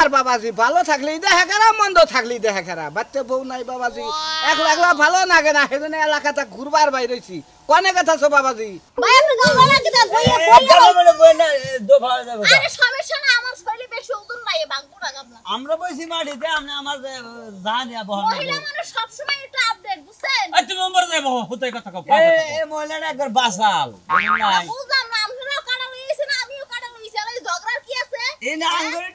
আর বাবাজি ভালো থাকলেই দেখা খারা মন্দ থাকলেই দেখা খারা বাচ্চা বউ নাই বাবাজি একলা একলা ভালো লাগে না সেজন্য এলাকাটা ঘুরবার বাইরেছি কোনে কথা ছো বাবাজি ভাই আপনি গাওয়া লাগে না বইয়া বই না দো ভাড়া যাবে আরে সমস্যা না আমার শরীরে বেশি ওজন নাই বাগবো না গাবলা আমরা বইছি মাটিতে আপনি আমার জানিয়া বহন মহিলা মানুষ সব সময় একটু আপডেট বুঝছেন এই তুমি নম্বর দেব হতে কথা কও এই মহিলাটা একবার বাসাল নাই বুঝলাম না আমরাও কাটা লইছে না আমিও কাটা লইছি আর এই ঝগড়ার কি আছে এই না আঙ্গুর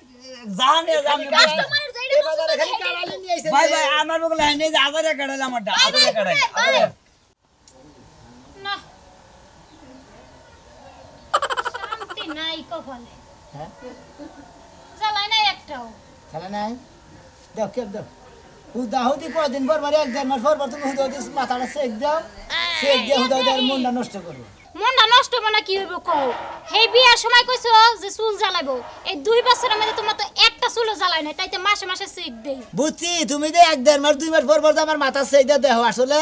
জানিয়া কাস্টমারের যাইরে বাজারে খালি কাড়ালে নিয়ে আইছে ভাই ভাই আমার বগলে আইনে যে আদারে কাড়ালে আমারটা আদারে কাড়াই না শান্তি নাই কপালে হ্যাঁ জ্বালাই নাই একটাও খেলা নাই দাও কে দাও হুদা হুদি কদিন পর মারে এক দেড় মাস পর তুমি হুদা হুদি মাথাটা সেক দাও সেক দিয়ে হুদা হুদি আর মনটা নষ্ট করবে মনটা নষ্ট মানে কি হইব কও হে বিয়ার সময় কইছো যে চুল জ্বালাইবো এই 2 বছরের মধ্যে তোমার তো একটা চুলও জ্বালাই নাই তাইতে মাসে মাসে সেক দেই বুঝছি তুমি যে এক দেড় মাস 2 মাস পর পর আমার মাথা সেক দিয়ে দেখো আসলে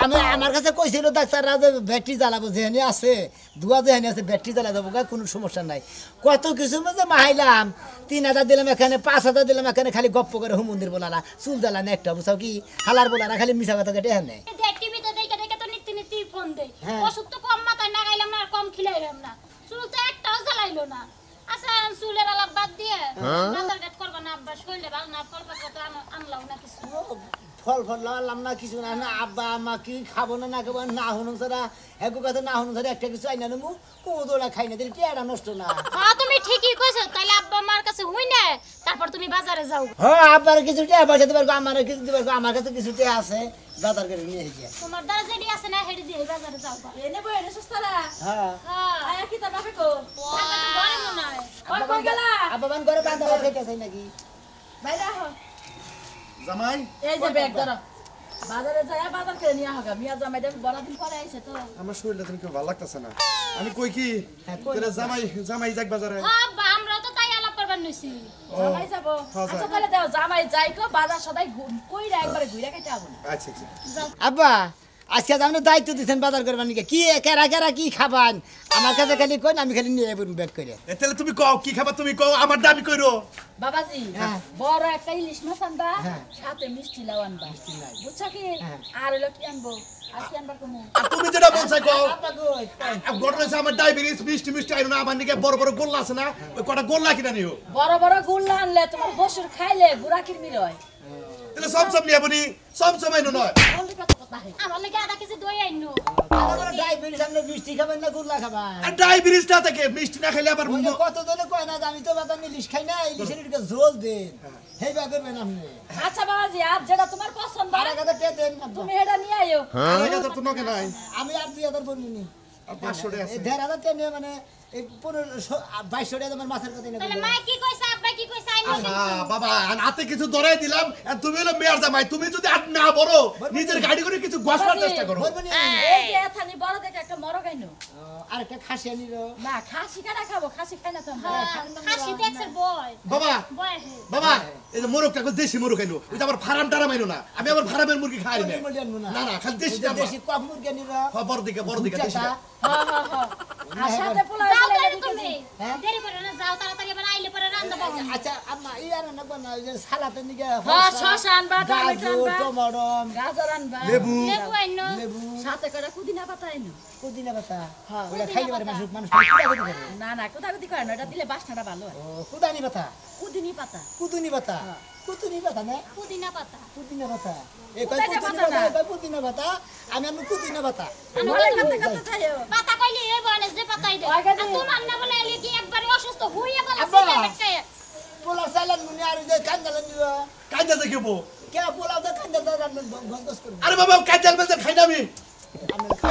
আমি আমার কাছে কইছিল ডাক্তাররা যে ব্যাটারি জ্বালাবো যেখানে আছে দুয়া যেখানে আছে ব্যাটারি জ্বালা দেবো কোনো সমস্যা নাই কত কিছু মধ্যে মাহাইলাম 3000 দিলাম এখানে 5000 দিলাম এখানে খালি গপ্প করে হুমন্দির বলালা চুল জ্বালা না একটা বুঝাও কি হালার বলারা খালি মিশা কথা কেটে হ্যাঁ দেখ টিভিতে দেখে দেখে তো নীতি ফোন দেই ওষুধ তো কম মাথায় না গাইলাম না আর কম খিলাইলাম না চুল তো একটাও জ্বালাইলো না আচ্ছা চুলের আলাপ বাদ দিয়ে বাজার ঘাট করবা না আব্বা শরীরে ভালো না ফল পাতা তো আনলাম না কিছু ফল ফল লাগালাম না কিছু না না আব্বা আমা কি খাবো না খাবো না হনুন ছাড়া এক কথা না হনুন ছাড়া একটা কিছু আইনা নেবো কোদোড়া খাই না দিলে টেয়াটা নষ্ট না হ্যাঁ তুমি ঠিকই কইছো তাইলে আব্বা মার কাছে হই না তারপর তুমি বাজারে যাও হ্যাঁ আব্বার কিছু টেয়া পয়সা দিবার আমার কিছু দিবার আমার কাছে কিছু টেয়া আছে বাজার করে নিয়ে এসে তোমার দ্বারা যেটি আছে না হেডি দিয়ে বাজারে যাও এনে বই এনে সস্তারা হ্যাঁ আয়া কি তা বাপে কো টাকা তো ঘরে মনে হয় ওই কই গেলা আব্বা বান করে বান্ধা খাইতেছে নাকি বাইরে আহ জামাই এই যে ব্যাগ ধরো বাজারে যায় বাজার করে নিয়ে হোগা মিয়া জামাই দেব বড় দিন পরে আইছে তো আমার শরীরটা তুমি কেউ ভালো লাগতেছে না আমি কই কি তোরা জামাই জামাই যাক বাজারে হ্যাঁ আব্বা আমরা তো তাই আলাপ করবার নইছি জামাই যাব আচ্ছা তাহলে দাও জামাই যাই কো বাজার সদাই কইরা একবারে ঘুরে খাইতে হবে না আচ্ছা আচ্ছা আব্বা আজকে আপনি দায়িত্ব দিচ্ছেন বাজার করবার নাকি কি কেরা কেরা কি খাবান আমার কাছে খালি কই আমি খালি নিয়ে যাবো ব্যাগ করে তাহলে তুমি কও কি খাবা তুমি কও আমার দাবি কইরো বাবাজি হ্যাঁ। বড় একটা ইলিশ মাছ আনবা হ্যাঁ। সাথে মিষ্টি লাউ আনবা বুঝছো কি আর হলো কি আনবো আর কি আনবা তুমি আর তুমি যেটা বলছো কও আব্বা কই ঘটনা হচ্ছে আমার ডায়াবেটিস মিষ্টি মিষ্টি আইনো না আমার নিকে বড় বড় গোল্লা আছে না ওই কটা গোল্লা কিনা নিও বড় বড় গুল্লা আনলে তোমার বসুর খাইলে গুড়া কিরমির হয় তাহলে সব সব নিয়ে বনি সব সময় নয় অনলি কত কথা হে আমার লাগি আধা কেজি দই আইনো আমার ডায়াবেটিস আপনি মিষ্টি খাবেন না গুল্লা খাবেন আর ডায়াবেটিস না থাকে মিষ্টি না খেলে আবার ওই যে কতজনে কয় না যে আমি তো বাদাম ইলিশ খাই না ইলিশের একটু ঝোল দেন হেই বা করবেন আপনি আচ্ছা বাবাজি আর যেটা তোমার পছন্দ আর একটা টেয়া দেন আব্বা। তুমি এটা নিয়ে আইও আর আগে তো নকে নাই আমি আর 2000 বলবো নি আর 500 টাকা আছে 1500 টাকা নিয়ে মানে এই 2200 টাকা আমার মাছের কথা তাহলে নিয়ে মা কি কইছে আব্বা কি কইছে আইনো হ্যাঁ বাবা হাতে কিছু ধরে দিলাম আর তুমি হলো মেয়ার জামাই তুমি যদি আর না বড় নিজের গাড়ি করে কিছু গোছার চেষ্টা করো বলবো নি এই যে এথানি বড় দেখে একটা মরগ আইনো আর একটা খাসি আনিল না খাসি কাটা খাবো খাসি খাই না তো আমরা খাসি দেখছে বয় বাবা বয় হে বাবা এই যে মোরগটা দেশি মোরগ খাইনো ওই যে আমার ফার্ম টারা মাইনো না আমি আমার ফার্মের মুরগি খাই না না না খালি দেশি দেশি কম মুরগি আনিল বড় দিকে দেশি হ্যাঁ হ্যাঁ হ্যাঁ আর সাথে পোলা যাও আছে তাহলে তুমি হ্যাঁ? দেরি করে না যাও তাড়াতাড়ি আবার আইলে পরে রান্না পাবো আচ্ছা আম্মা ই আর না বানা ওই যে সালাতে নিকে হ্যাঁ শসা আনবা টমেটো গাজর আনবা টমেটো গাজর আনবা লেবু লেবু আইনো লেবু সাথে করে পুদিনা পাতা আইনো পুদিনা পাতা হ্যাঁ, ওটা খাইলে পারে মানুষ মানুষ কুদানি করে না না কোথাকুতি করে না এটা দিলে বাসনাটা ভালো হয় ও কুদানি পাতা পুদিনি পাতা কুতুনি পাতা কুতুনি পাতা না পুদিনা পাতা পুদিনা পাতা এই কই কুদানি পুদিনা পাতা পাতা না। এই কই পুদিনা পাতা আমি পুদিনা পাতা মনে করতে করতে যাইও পাতা কইলে এই বনে যে পাতাই দে ওই আর গাছে- তোমার না বলে এলি কি একবারে অসুস্থ হইয়া গেল আব্বা। সিগারেট পোলা সালান মুনি আর যে কান্দাল নিল কাজে দেখিবো কে পোলা দা কান্দাল দা গস করব আরে বাবা কাজের বেলতে খাই না আমি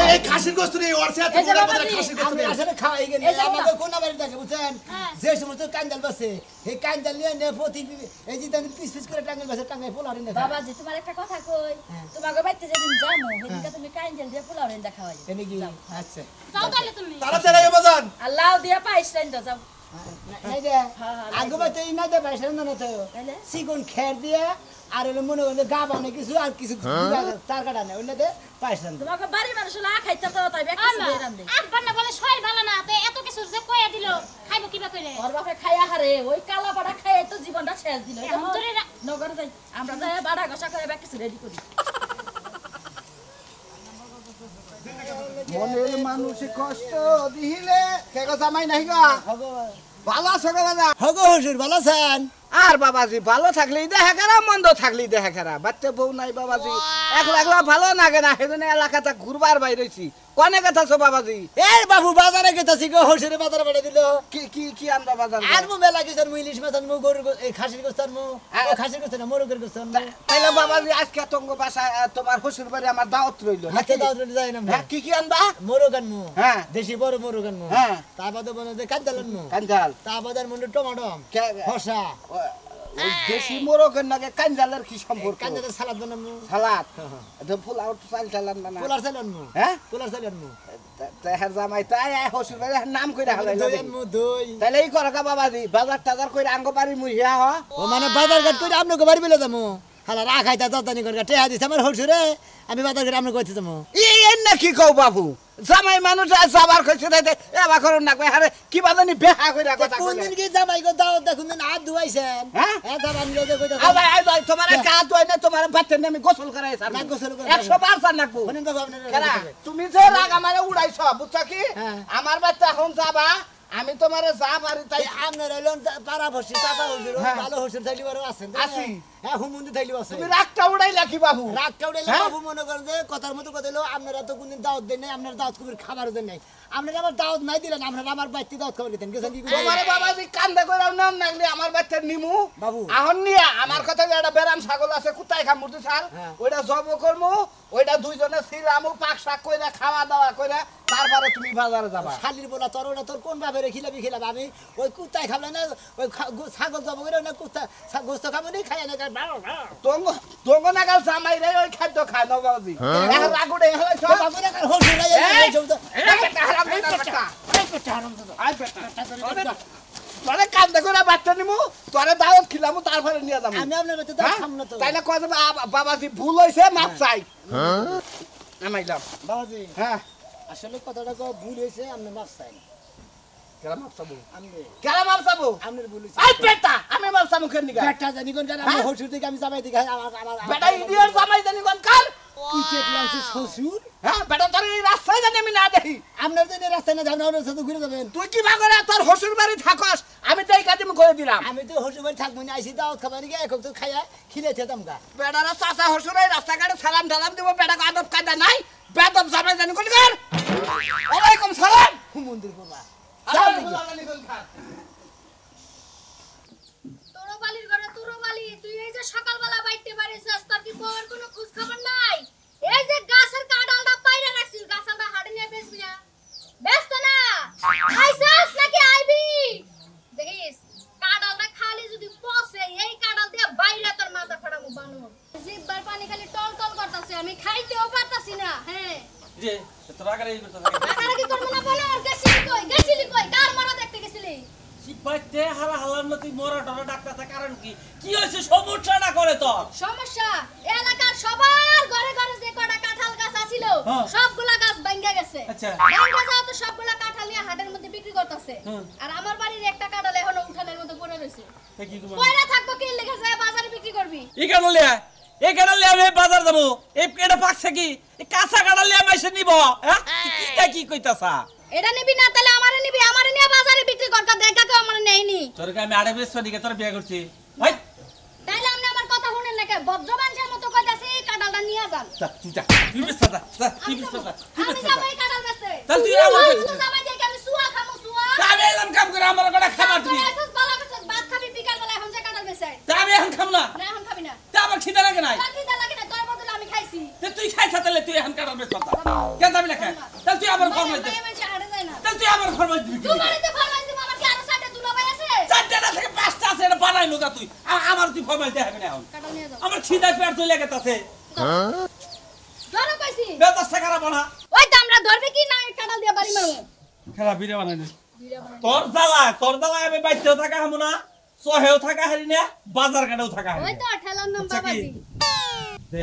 এই খাসির গোশত নেই ওর সাথে এই যে পুরা বাবাজি, বদলা খাসির গোশত আমি নেই আসলে খাওয়াই গেল এই যে আমাদের কোন বাড়ি থাকে বুঝছেন হ্যাঁ। যে সমস্ত কান্দাল বসে এই কান্দাল নিয়ে নে প্রতি এই যে তান পিস পিস করে টাঙ্গাল বসে টাঙ্গাই পোলা রিন দেখা বাবাজি তোমার একটা কথা কই হ্যাঁ। তোমাকে বাইতে যেদিন যামু সেদিনকে তুমি কাইঞ্জেল দিয়ে পোলাও রেন্দা খাওয়াই এনে কি আচ্ছা যাও তাহলে তুমি তাড়াতাড়ি আয় বাজান আর লাউ দিয়ে পাইস রেন্দা যাও নাই দে আগে বাতে না দে বাইরে না তো তাইলে সিগুন খের দিয়ে আর হলো মনে হলো গা বানে কিছু আর কিছু তার কাটা নেই ওইটাতে পাইছেন তোমাকে বাড়ি মানুষ লা খাইতে তো তাই বেকার আমা দিয়ে রান্দে আব্বা না বলে শরীর ভালো না তে এত কিছু যে কইয়া দিল খাইবো কিবা কইরে ওর বাপে খাইয়া হারে ওই কালা পাড়া খাইয়ে তো জীবনটা পেঁয়াজ দিল এখন তোরে নগর যাই আমরা যাই বাড়া ঘষা করে ব্যাগ কিছু রেডি করি মনের মানুষে কষ্ট দিলে কে কথা মাই নাই গা ভালো আছো গো বাবা হগো হুজুর ভালো আছেন আর বাবাজি ভালো থাকলেই দেখা খারা মন্দ থাকলেই দেখা খারা বাচ্চা বউ নাই বাবাজি একলা একলা ভালো লাগে না সেজন্য এলাকাটা ঘুরবার বাইরেছি কোনে কথা ছো বাবাজি এই বাবু বাজারে গেতাছি গো হুজুরে বাজারে পাঠিয়ে দিল কি কি কি আনবা বাজার আর মু মেলা গেছর মু ইলিশ মাছ আনমু গরু এই খাসির গোস্ত আনমু ও খাসির গোস্ত না মোরগের গোস্ত আনমু তাইলে বাবাজি আজকে তঙ্গ বাসা তোমার শ্বশুর বাড়ি আমার দাওয়াত রইলো হাতে দাও তো যাই না হ্যাঁ কি কি আনবা মোরগ আনমু হ্যাঁ দেশি বড় মোরগ আনমু হ্যাঁ তা বাদে বনে যে কাঁদাল আনমু কাঞ্জাল তা বাদে মনে টমেটো শসা ওই দেশি মোরগের নাকি কাঞ্জালের কি সম্পর্ক কাঁদালের সালাদ বানামু সালাদ এটা পোলাও চাল চালান না পোলার চাল আনমু হ্যাঁ পোলার চাল আনমু তাহার জামাই তাই শ্বশুর বাড়ি নাম কইরা হালাইলো দই আনমু দই তাইলে এই করকা বাবাজি বাজার টাজার কইরা আঙ্গ বাড়ি মুইয়া হ ও মানে বাজার ঘাট করে আপনাকে বাড়ি বেলে যাবো হালা রাখাইতা যতনি করে টেহা দিছে আমার হুজুরে আমি বাজার ঘাট আপনাকে কইতে যাবো এই না কি কও বাবু জামাই মানুষ যাবার কইছে তাইতে এবা করুন না কই আরে কি বাজানি বেহা কইরা কথা কোন কইলে দিন কি জামাই গো দাও দেখুন দিন হাত ধুয়াইছেন হ্যাঁ? হ্যাঁ জামাই গো কইতা আই তোমার গা ধুই না তোমার বাচ্চা আমি গোসল করাই স্যার না গোসল করে 100 বার স্যার নাকবো শুনেন বাবু আপনার কেরা তুমি যে রাগ আমারে উড়াইছ বুঝছ কি হ্যাঁ। আমার বাচ্চা এখন যাবা আমি তোমারে যা পারি তাই আপনার হইলেন পাড়া বসি চাচা হুজুর হ্যাঁ। ভালো হুজুর থাইলি বড় আছেন আছি। হ্যাঁ হুমুন্দি থাইলি আছে তুমি রাগটা উড়াইলা কি বাবু রাগটা উঠাইলে হ্যাঁ? বাবু মনে করেন যে কথার মতো কথা হলো আপনারা তো কোনদিন দাওয়াত দেন নাই আপনার দাওয়াত কবির খাবার দেন নাই আপনারা আমার দাওয়াত নাই দিলেন আপনারা আমার বাড়িতে দাওয়াত খাবার দিতেন গেছেন কি তোমারে বাবাজি কান্দা কইরা নাম নাগলি আমার বাচ্চা নিমু বাবু। আহন নিয়া আমার কথা একটা বেরাম ছাগল আছে কুতাই খা মুরতি ছাল হ্যাঁ। ওইটা জব করমু ওইটা দুইজনে ছিলামু পাক শাক কইরা খাওয়া দাওয়া কইরা তারপরে তুমি বাজারে যাবা শালির বলা তোর ওটা তোর কোন ভাবে খিলাবি খিলাবি আমি ওই কুত্তায় খাবলে না ওই ছাগল জব করে না কুত্তা গোস্ত খাবো নি খাই না দঙ্গ দঙ্গ নাগাল জামাই রে ওই খাদ্য খায় না বাবাজি এখন রাগুড়ে হলে সব তোরে কান্দা করে বাচ্চা নিমু তোরে দাওয়াত খিলামু তারপরে নিয়ে যাবো আমি আপনার বাড়িতে দাওয়াত খাবো না তো তাইলে কয় বাবাজি ভুল হইছে মাপ চাই নামাইলাম বাবাজি হ্যাঁ আসলে কথাটা ভুল হয়েছে আপনি মাছ চাই কেলা মাপ চাবো আপনি কেলা মাপ চাবো আপনার ভুল হয়েছে আই বেটা আমি মাপ চাবো কেন নিগা একটা জানি কোন জানি আমি হসুর থেকে আমি জামাই দিকে আমার বেটা ইডিয়র জামাই জানি কোন কার কি দেখলাম শ্বশুর হ্যাঁ বেটা তোর এই রাস্তায় জানি আমি না দেখি আপনার জন্য রাস্তায় না যাবেন আপনার সাথে ঘুরে যাবেন তুই কি ভাগরে তোর হসুর বাড়ি থাকস আমি তাই কাজে করে দিলাম আমি তো হসুর বাড়ি থাকবো না আইসি দাওয়াত খাবার গিয়ে এক তো খাইয়া খিলে খেতাম গা বেটারা চাচা হসুর এই রাস্তাঘাটে সালাম টালাম দিব বেটাকে আদব কায়দা নাই বেদব জামাই জানি কোন কার ওয়ালাইকুম সালাম মন্দির করবা তোরো বালির ঘরে তোরো বালি তুই এই যে সকালবেলা বাইতে পারিছস তোর কি বউয়ের কোনো খোঁজ খবর নাই এই যে গাছের কাঁঠালটা পাইরা রাখছিস গাছটা হাড়ে নিয়ে বেচবি না ব্যস্ত না খাইছস নাকি আইবি দেখিস কাঁঠালটা খালি যদি পচে এই কাঁঠাল দিয়ে বাইরে তোর মাথা ফাড়ামু বানু জিব্বার পানি খালি টল টল করতাছে আমি খাইতেও পারতাছি না হ্যাঁ যে তোরা করে এই করতে টাকাটা কি করব না বলে আর গেছিলি কই কার মরা দেখতে গেছিলি সিপাইতে হালা হালার মতো মরা ডরা ডাক্তার কারণ কি কি হইছে সমস্যাটা করে তোর সমস্যা এলাকার সবার ঘরে ঘরে যে কটা কাঁঠাল গাছ আছিল হ্যাঁ। সবগুলা গাছ ভাঙ্গা গেছে আচ্ছা। ভাঙ্গা যাও তো সবগুলা কাঁঠাল নিয়ে হাটের মধ্যে বিক্রি করতেছে হুম। আর আমার বাড়ির একটা কাঁঠাল এখনো উঠানের মধ্যে পড়ে রইছে তা কি তোমার কয়রা থাকবো কি লেগে যায় বাজারে বিক্রি করবি এই কারণ লিয়া এই কারণ লিয়া আমি বাজার যাবো এই এটা পাকছে কি এই কাঁচা কাঁঠাল লিয়া মাইসে নিব হ্যাঁ কি কইতাছা এটা নিবি না তাহলে আমারে নিবি আমারে নিয়ে বাজারে বিক্রি করকা দেখা কেউ আমারে নেয়নি তোর আমি আড়ে বেশ দিকে তোর বিয়ে করছি ভাই তাইলে আপনি আমার কথা শুনেন না কে ভদ্র মানুষের মতো কইতাছে এই কাঁঠালটা নিয়ে যান তুই বেশ যা তুই আমি বেশ যাবো। যা আমি যাবো এই কাঁঠাল বেচতে তাহলে তুই আমার কাছে তুই যাবাই দেখে আমি সুয়া খামু সুয়া আমি এলাম কাম করে আমার গড়া খাবার তুমি ভাত খাবি বিকাল বেলা এখন যে কাঁঠাল বেচে তা আমি এখন খাম না না এখন খাবি না তা আমার খিদে লাগে নাই খিদা লাগে না তোর বদলে আমি খাইছি তুই খাইছা তাহলে তুই এখন কাটার বেশ কথা কেন যাবি না খাই তাহলে তুই আমার ফরমাইশ দে হাড়ে যায় না তাহলে তুই আমার ফরমাইশ দিবি তুই বাড়িতে ফরমাইশ দিব আমার কি আরো সাথে দুলাভাই আছে চারটা থেকে পাঁচটা আছে এটা বানাই নো তুই আমার তুই ফরমাইশ দে হবে না এখন কাঁঠাল নিয়ে যাও আমার খিদা পেট চলে গেছে ধরো কইছি বেদস টাকা বানা ওই তো আমরা ধরবে কি না কাঁঠাল দিয়ে বাড়ি মারবো খেলা ভিডিও বানাই দে তোর জ্বালা আমি বাইতেও থাকা হামু না সহেও থাকা হারি না বাজার ঘাটেও থাকা হারি ওই তো ঠেলার নাম আচ্ছা কি? বাবাজি দে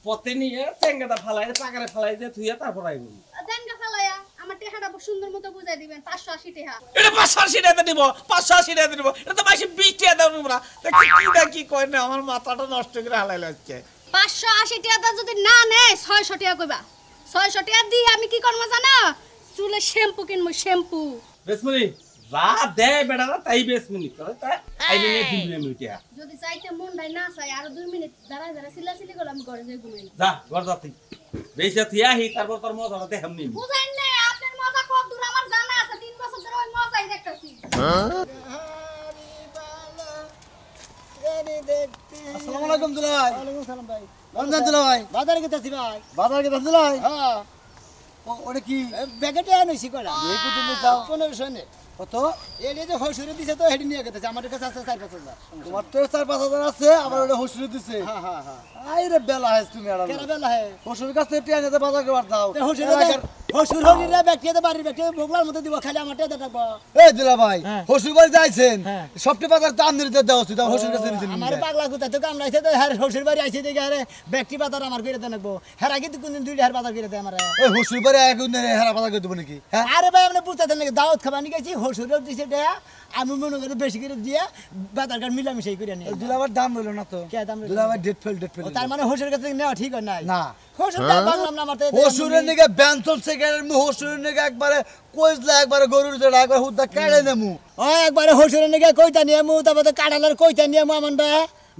পতে নিয়ে টেঙ্গাটা ফালাই টাকারে ফালাই দে তুই তারপর আইবি দেন গা ফেলায়া আমার টাকাটা সুন্দর মতো বুঝাই দিবেন 580 টাকা। এটা 580 টাকা দিব 580 টাকা দিব এটা তো মাসে 20 টাকা দাও না দেখি কি কই না আমার মাথাটা নষ্ট করে হালাইলা হচ্ছে 580 টাকা যদি না নেয় 600 টাকা কইবা 600 টাকা দি আমি কি করব জানো চুলে শ্যাম্পু কিনবো শ্যাম্পু বেসমনি যা দে বেড়ারা তাই বেসমনি করে তা আইনে নিয়ে দিবি মিটিয়া যদি চাইতে মন নাই না চাই আর 2 মিনিট দাঁড়ায় দাঁড়ায় সিলাসিলি করলাম আমি ঘরে যাই ঘুমাই যা ঘর যা তুই বেশি থিয়াহি তারপর তোর মজাটা দেখাম নি বুঝাইন না আপনার মজা কত দূর আমার জানা আছে 3 বছর ধরে ওই মজাই দেখতাছি আসসালামু আলাইকুম দুলাই ওয়ালাইকুম সালাম ভাই রমজান দুলাই বাজারে গেতাছি ভাই বাজারে গেতাছি দুলাই হ্যাঁ ওটা কি ব্যাগেটে আনছি কয়টা এই কত দাও 1500 নে কত এলে যে হসুরে দিছে তো হেডি নিয়ে গেতেছে আমার কাছে আছে 4-5000 তোমার তো 4-5000 আছে আবার ওটা হসুরে দিছে হ্যাঁ হ্যাঁ হ্যাঁ আইরে বেলা আছে তুমি আর কেন বেলা হে হসুরের কাছে টিয়া নিতে বাজার করবার দাও হসুর হলিরা ব্যক্তিতে বাড়ির ব্যক্তি ভোগলার মধ্যে দিব খালি আমারটা দেখাবো এই দিলা ভাই হসুর বাড়ি যাইছেন সবটি বাজার দাম দিতে দাও উচিত হসুর কাছে নিতে আমার পাগলা কথা তো কামলাইছে তো হ্যাঁ হসুর বাড়ি আইছে দেখে আরে ব্যক্তি বাজার আমার করে দেনবো হেরা কি কোনদিন দুইটা হার বাজার করে দেয় আমার ওই হসুর বাড়ি এখন হেরা বাজার করে দেব নাকি আরে ভাই আপনি বুঝতে নাকি দাওয়াত খাবার নিয়ে গেছি হসুরের দিছে দেয়া আমি মনে করি বেশি করে দিয়ে বাজার কার মিলামিশাই করে নিয়ে দুলাবার দাম হলো না তো কে দাম দুলাবার ডেট ফেল তার মানে হসুরের কাছে নেওয়া ঠিক হয় নাই না হসুরটা বাংলাম না মারতে হসুরের নিকে ব্যানচল সেকেন্ডের মু হসুরের নিকে একবারে কইজলা একবারে গরুর জড়া একবার হুদা কেড়ে নেমু ও একবারে হসুরের নিকে কইতা নিয়েমু তারপরে কাড়ালার কইতা নিয়েমু আমানটা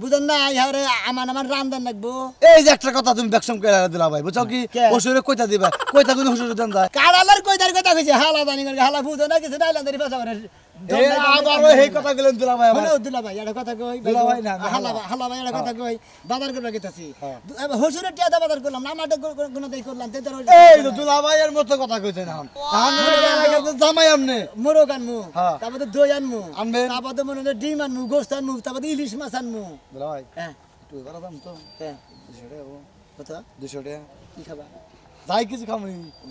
বুঝেন না ইহারে আমার রামদান লাগবো এই যে একটা কথা তুমি বেকসম করে দিলা ভাই বুঝছো কি হসুরে কইতা দিবা কইতা কোন হসুরে দেন যায় কাড়ালার কইতার কথা কইছে হালা জানি করে হালা বুঝো না কিছু ডাইলান্দারি ভাষা করে এই আবার এই কথা গেলেন দুলা ভাই আমার দুলা ভাই এটা কথা কই দুলা ভাই না হালা ভাই এটা কথা কই বাজার করে গেতাছি হসুরে টিয়া বাজার করলাম না আমারটা কোন দেই করলাম তে এই দুলা ভাইয়ের মতো কথা কইছেন এখন জামাই আমনে মোরগ আনমু তারপরে দই আনমু আনবে তারপরে মনে হয় ডিম আনমু গোশত আনমু তারপরে ইলিশ মাছ আনমু দুলা ভাই হ্যাঁ তুই বড় দাম তো হ্যাঁ 200 টাকা কত 200 টাকা কি খাবা যাই কিছু খামু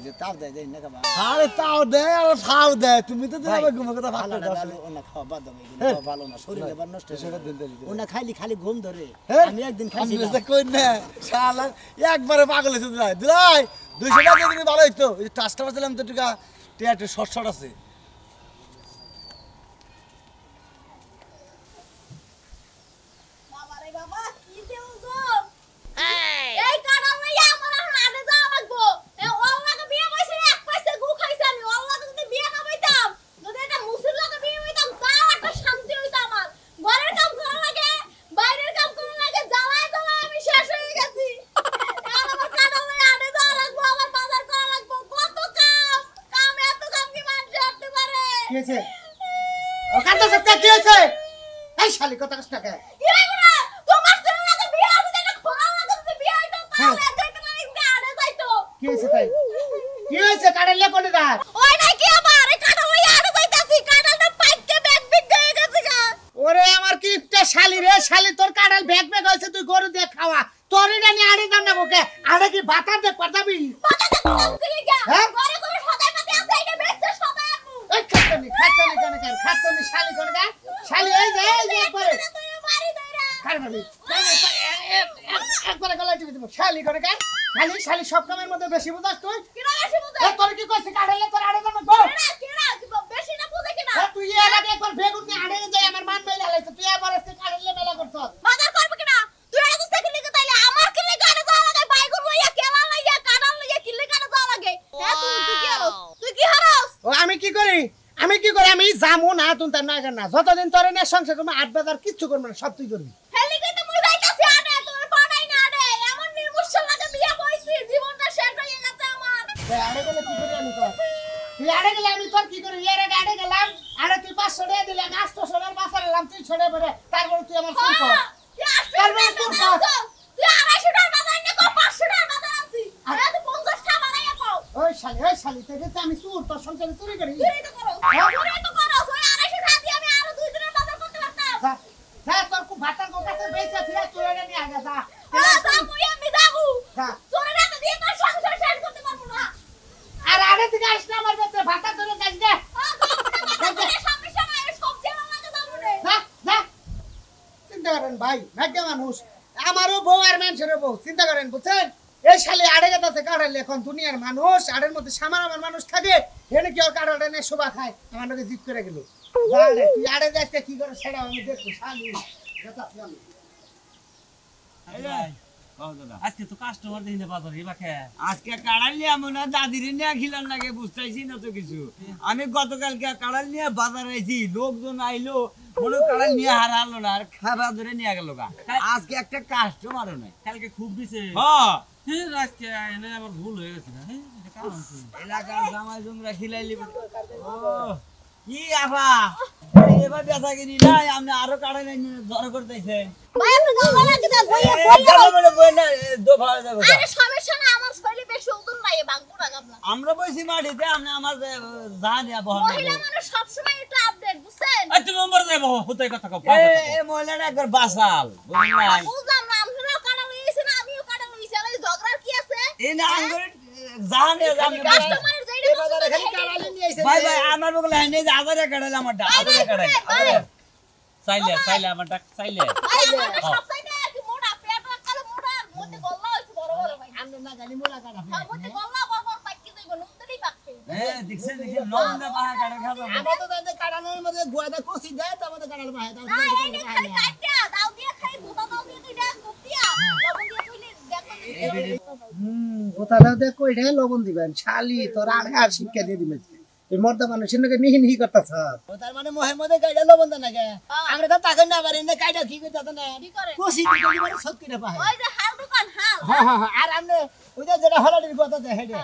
যে তাও দেয় দেই না খাবা আরে তাও দেয় আর খাও দেয় তুমি তো দিলা ঘুম কথা ভালো দাও ওনা খাওয়া বাদ দাও কিন্তু ভালো না শরীর এবার নষ্ট সেটা দিন দিলি ওনা খাইলি খালি ঘুম ধরে আমি একদিন খাইছি আমি কই না শালা একবারে পাগল হইছে দিলাই দিলাই 200 টাকা দিলে ভালো হইতো এই টাস্টা বাজলাম তো টাকা টিয়াটে শর্ট শর্ট আছে বাবা রে বাবা কি দেও গো এই কারণ লইয়া আমার আনে যাওয়া লাগবো এ ওল্লাকে বিয়ে কইছে এক পয়সা গু খাইছে আমি ওল্লাকে যদি বিয়ে না হইতাম যদি এটা মুসলিম লোকে বিয়ে হইতাম তাও একটা শান্তি হইতো আমার ঘরের কাম করা লাগে বাইরের কাম করা লাগে জ্বালায় জ্বালায় আমি শেষ হয়ে গেছি এখন আমার কারণ লইয়া আনে যাওয়া লাগবো আমার বাজার করা লাগবো কত কাম এত কাম কি মানুষ করতে পারে কি হইছে ও কাটা সত্যি কি হইছে এই শালি কথা কষ্ট কে কি হইছে না তোমার ছেলে লাগে বিয়ে হবে এটা খোলা লাগে যদি বিয়ে হইতো তাহলে যাইতে না আনে যাইতো কি হইছে তাই কি হইছে কাটালে কোনে দা ওই নাই কি আবার এই কাটা লইয়া আনে যাইতাছি কাটালটা পাইকে ব্যাগ বিগ হয়ে গেছে গা ওরে আমার কি একটা শালি রে শালি তোর কাটাল ব্যাগ ব্যাগ হইছে তুই গরু দিয়ে খাওয়া তোর এটা নি আড়ে দাম না ওকে আড়ে কি বাতার দে পাঠাবি পাতা কাম করে গা হ্যাঁ? ঘরে ঘরে সদাই পাতে আছে এটা বেচতে সদাই আমু ওই খাচ্ছনি খাচ্ছনি শালি কোনে দা শালি এই যে একবারে তুই মারি দইরা খারবাবি একবারে গলা টিপে দিব শালি কোনে কা শালি সব কামের মধ্যে বেশি বুঝাস তুই কিনা বেশি বুঝে এ তোর কি কইছিস কাটালে তোর আড়ে দাম গো কিনা বেশি না বুঝে কিনা তুই এর আগে একবার বেগুন নিয়ে আড়ে যাই আমার মান মেলা লাইছ তুই আবার আজকে কাটালে মেলা করছস বাজার করব কিনা তুই এটা তো সাইকেল লিখে তাইলে আমার কি লিখে আনে যাওয়া লাগে বাইগুন লইয়া কেলা লইয়া কাটাল লইয়া কি লিখে আনে যাওয়া লাগে হ্যাঁ তুই কি হারস ও আমি কি করি আমি জামু না তুই তার না না যতদিন তোরে না সংসার করব 8 বাজার কিছু করব না সব তুই করবি হেলি কই তো মুই যাইতাছি আনে তোর পাড়াই না আনে এমন নির্মুষল লাগে বিয়া কইছি জীবনটা শেষ হয়ে গেছে আমার আড়ে গেলে কি করি আমি তো তুই আড়ে গেলে আমি তোর কি করি এর আগে আড়ে গেলাম আরে তুই 500 টাকা দিলে আমি 800 টাকার বাসা নিলাম তুই ছড়ে পড়ে তারপর তুই আমার চুল কর তুই 250 টাকা বাজার নে কো 500 টাকা বাজার আছি আরে তুই 50 টাকা বাড়াইয়া পাও ওই শালি তেরে তো আমি চুর তোর সংসারে চুরি করি তুই তো করো ওই 250 টাকা দিয়ে আমি আরো 2 দিনের বাজার করতে পারতাম যা তোর খুব ভাতার কাছে বেঁচে ফিরে তুই এটা নিয়ে আগে যা মুই আমি যাবো যা তোরে রাতে দিয়ে তোর সংসার শেষ করতে পারবো না আর আড়ে থেকে আসছ না আমার বেঁচে ভাতা ধরে যাস দে সমস্যা নাই সবজি ভালো লাগে যাবো রে যা চিন্তা করেন ভাই ভাগ্য মানুষ আমারও বউ আর মানুষেরও বউ চিন্তা করেন বুঝছেন এই শালি আড়ে গেছে কাড়ালে এখন দুনিয়ার মানুষ আড়ের মধ্যে সামান্য মানুষ থাকে এনে কি আর কাড়াটা নিয়ে শোভা খায় আমার নাকি জিত করে গেল জানে তুই আড়ে যাইতে কি করে সেটা আমি দেখবো শালি আজকে তো কাস্টমার দেখি না বাজারে বাকে আজকে কাড়াল নিয়ে এমন দাদির নিয়ে খিলার লাগে বুঝতেছি না তো কিছু আমি গতকালকে কাড়াল নিয়ে বাজার আইছি লোকজন আইলো কোনো কাড়াল নিয়ে হারালো না আর খাবার ধরে নিয়ে গেল গা আজকে একটা কাস্টমারও নাই কালকে খুব দিছে হ্যাঁ আজকে এনে আমার ভুল হয়ে গেছে না এটা কারণ কি এলাকার জামাই জমরা খিলাইলি ও কি আফা এবার বেচা কিনি নাই আপনি আরো কাড়াল ধরে করতেছে ভাই আপনি গাওয়া লাগে না বইয়া দোফা যাবো আরে সমস্যা না আমার শরীরে বেশি ওজন নাই বাঙ্গু না গাবলা আমরা বসি মাটিতে আপনি আমার জানিয়া বহন মহিলা মানুষ সব সময় একটু আপডেট বুঝছেন এই তুমি নম্বর যাইবো হতে কথা কও এ মহিলাটা একবার বাসাল বুঝলেন নাই বুঝলাম না আমরাও কাটা লইছি না আমিও কাটা লইছি আর ঝগড়ার কি আছে এই না আঙ্গুর জানিয়া কাস্টমারের যেইটা বাজারে খালি কাড়ালে নিয়ে আইছে ভাই ভাই আমার বগলে হ্যাঁ নেই আদারে কাটালে আমারটা আদারে কাটালে চাইলে আমার ডাক চাইলে ভাই আমার সব সাইডে আর কি মোটা পেট রাখালে মোটা আর মধ্যে গল্লা হইছে বড় বড় ভাই আমরা না গালি মোলা কাটা হ্যাঁ মধ্যে গল্লা বড় বড় পাকি যাইবো নুনদেরই পাকবে দেখছেন লবণটা বাহা কাটা খাবে আমরা তো জানতে কাড়ানোর মধ্যে গুয়াদা কষি দেয় তো আমাদের কাড়াল বাহে না এই খালি কাটটা দাও দিয়ে খাই গোটা দাও দিয়ে দুইটা কুটিয়া লবণ দিয়ে কইলে দেখো গোতাটা দেখ কইরে লবণ দিবেন শালি তোর আড়ে আর শিক্ষা দিয়ে দিবে এই মর্দা মানুষের নাকি নিহি নিহি করতেছ ও তার মানে মোহাম্মদে কাইডা লবণ দেন নাকি আমরা তো তাকে না পারি না কাইডা কি করতে না কি করে কষি দিতে মানে সত করে পাহে ওই যে হাল দোকান হাল হ্যাঁ হ্যাঁ আর আমনে ওই যে যেটা হলাডির কথা দেয় হেডে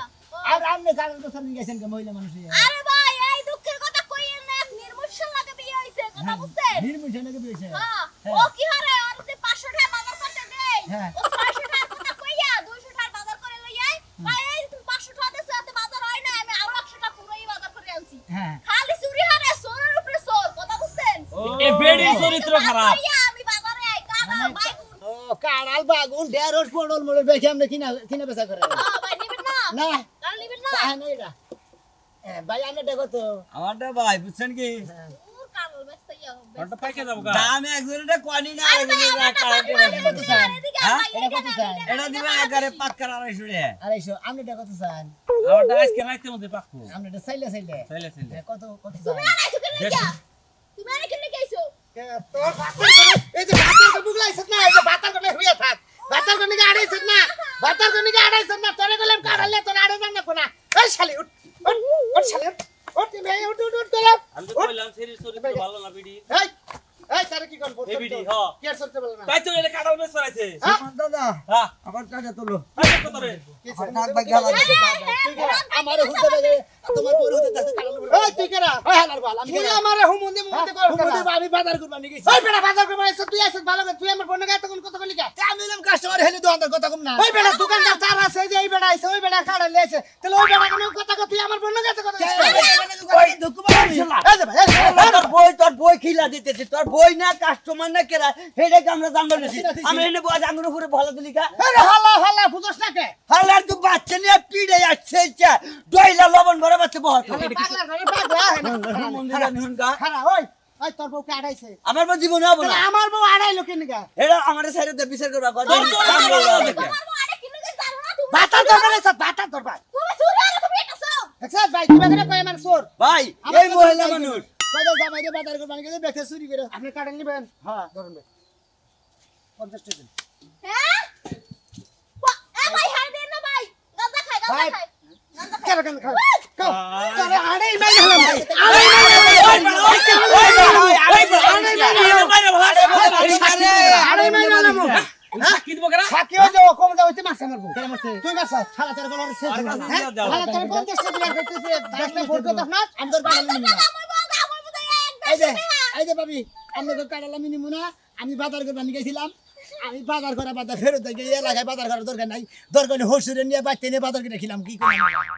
আর আমনে কারণ কথা নিয়ে গেছেন কে মহিলা মানুষ আরে ভাই এই দুঃখের কথা কইেন না নির্মূল লাগে বিয়ে হইছে কথা বুঝছেন নির্মিশে নাকি দিয়েছে হ্যাঁ ও কি হারে আর তে 500 টাকা বাজার করতে দেই হ্যাঁ। ও 600 টাকা কথা কইয়া 200 টাকা বাজার করে লই আই ভাই এই তুমি 500 টাকা দেছো এত বাজার হয় না আমি আরো 100 টাকা পুরোই বাজার করে আনছি হ্যাঁ খালি চুরি হারে সোরের উপরে সোর কথা বুঝছেন এ বেডি চরিত্র খারাপ আমি বাজারে আই কানা ভাই ও কাড়াল বাগুন ঢেরস পড়ল মোড় বেশি আমরা কিনা বেচা করে ভাই নিবেন না না কাল নিবেন না তাহে না এটা ভাই আমরা দেখো তো আমারটা ভাই বুঝছেন কি ওর কাল বেস্তাইয়া হবে ওটা পাইকে যাবো গা দামে একজনটা কোয়ানি না এটা দিবে একারে পাক্কার 250 টাকা আড়াইশো আপনি দেখো তো চান আমারটা আজকে রাইতে মধ্যে পাকবো আপনি এটা চাইলে চাইলে কত কত তুমি আনাইছো কেন গিয়া তুমি আনে কেন গেছো তোর বাতার এই যে বাতার কো বুগলাইছ না এই যে বাতার কো হইয়া থাক বাতার কো নিকে আড়াইছ না বাতার কো নিকে আড়াইছ না তোরে গেলাম কাড়ালে তোর আড়ে না কোনা এই শালি উঠ শালি উঠ তুমি উঠ করে আমি তো কইলাম সেরি চরিত্র ভালো না বিডি এই তারে কি কোন এই বিডি হ কি আর করতে বল না তাই তো এটা কাটাল বেশ চড়াইছে দাদা হ্যাঁ আমার টাকা তোলো আই কত রে নাক বাই গেল আমারে হুতে লাগে তোমার বড় হুতে তাতে কাড়াল এই তুই কেরা ওই হালার বাল আমি তুই আমারে হুমুন্দি মুন্দি কর হুমুতে আমি বাজার করবা নি গেছি ওই বেটা বাজার করে আইছ তুই আইছ ভালো করে তুই আমার বন্ধ গায় তখন কত কলি কা আমি এলাম কাস্টমার হেলে দোকানদার কথা কম না ওই বেটা দোকানদার তার আছে যে এই বেটা আইছে ওই বেটা কাড়ালে আইছে তাহলে ওই বেটা কেন কথা কই তুই আমার বন্ধ গায় কত ওই তোর বই খিলা দিতেছি তোর বই না কাস্টমার না কেরা হেডে আমরা জানবো না আমরা এনে বই আঙ্গুর উপরে ভালো দিলি কা আরে হালা হালা বুঝছ না কে হালার তো বাচ্চা নিয়ে পিড়ে আসছে দইলা লবণ ভরে বাচ্চা বহুত পাগলা ঘরে পাগলা মন্দির নিহুন কা খারা ওই ওই তোর বউ কে আড়াইছে আমার বউ জীবনে হবো না আমার বউ আড়াইলো কেন গা এটা আমাদের সাইডে তো বিচার করবা কত তোমার আরে কিলো কে জানো না তুমি বাতার দরকার আছে বাতার দরকার তুমি চুরি আরে তুমি এটা সব দেখছ ভাই তুমি করে কই আমার সোর ভাই এই মহিলা মানুষ বাজার জামাইরে বাজার করবা নি গেছে বেচে চুরি করে আপনি কাটেন নিবেন হ্যাঁ ধরুন ভাই 50 টাকা হ্যাঁ এ ভাই হার দেন না ভাই গাঁজা খাই গাঁজা খাই কেন কেন খাও খাও তোরে আড়াই মাই গেলাম আড়াই মাই গেলাম সাক্ষী দিব কেন সাকি হয়ে যাও কম যাও হইতে মাছ মারবো কেন মারছে তুই মাছ খালা তোর গলার শেষ দাও। খালা তোর 50 টাকা করতেছে 10 টাকা ভোট কথা না আমি তোর কাড়াল নিমু না আমার বুদা এই যে ভাবি আমি তো কাড়াল আমি নিমু না আমি বাজার করবা নি গেছিলাম আমি বাজার করা বাজার ফেরত গিয়ে এলাকায় বাজার করার দরকার নাই দরকার হসুরে নিয়ে বাইতে নিয়ে বাজার করে খিলাম কি করলাম